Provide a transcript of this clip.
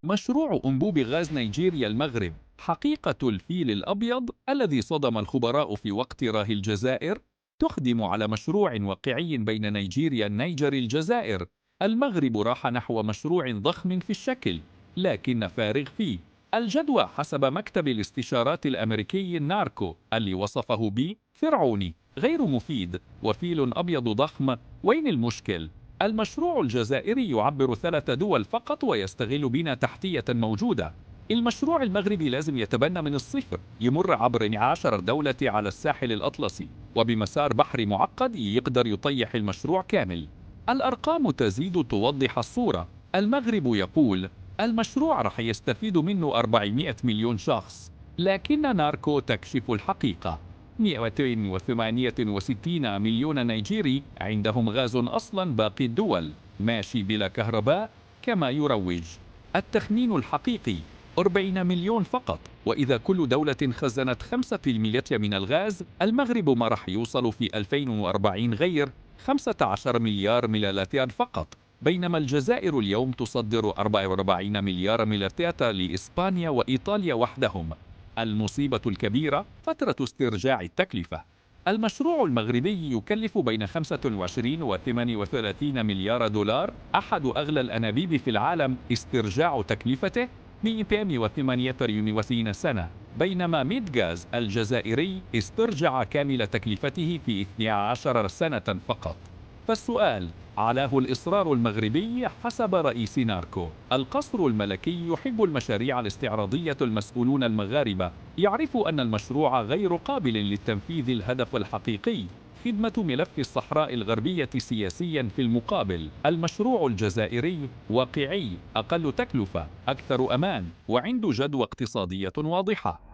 مشروع أنبوب غاز نيجيريا المغرب حقيقة الفيل الأبيض الذي صدم الخبراء في وقت راهي الجزائر، تخدم على مشروع واقعي بين نيجيريا النيجر الجزائر. المغرب راح نحو مشروع ضخم في الشكل لكن فارغ فيه. الجدوى حسب مكتب الاستشارات الأمريكي ناركو اللي وصفه فرعوني غير مفيد وفيل أبيض ضخم. وين المشكل؟ المشروع الجزائري يعبر 3 دول فقط ويستغل بنى تحتية موجودة. المشروع المغربي لازم يتبنى من الصفر، يمر عبر 12 دولة على الساحل الأطلسي وبمسار بحري معقد يقدر يطيح المشروع كامل. الأرقام تزيد توضح الصورة. المغرب يقول المشروع رح يستفيد منه 400 مليون شخص، لكن ناركو تكشف الحقيقة. 268 مليون نيجيري عندهم غاز أصلا، باقي الدول ماشي بلا كهرباء كما يروج. التخمين الحقيقي 40 مليون فقط، وإذا كل دولة خزنت 5% من الغاز، المغرب ما رح يوصل في 2040 غير 15 مليار مليلتر فقط، بينما الجزائر اليوم تصدر 44 مليار مليلتر لإسبانيا وإيطاليا وحدهم. المصيبة الكبيرة فترة استرجاع التكلفة. المشروع المغربي يكلف بين 25 و 38 مليار دولار، أحد أغلى الأنابيب في العالم. استرجاع تكلفته 238 سنة، بينما ميدغاز الجزائري استرجع كامل تكلفته في 12 سنة فقط. فالسؤال، علاه الإصرار المغربي حسب رئيس ناركو. القصر الملكي يحب المشاريع الاستعراضية. المسؤولون المغاربة يعرفوا أن المشروع غير قابل للتنفيذ. الهدف الحقيقي خدمة ملف الصحراء الغربية سياسيا. في المقابل المشروع الجزائري واقعي، أقل تكلفة، أكثر أمان، وعنده جدوى اقتصادية واضحة.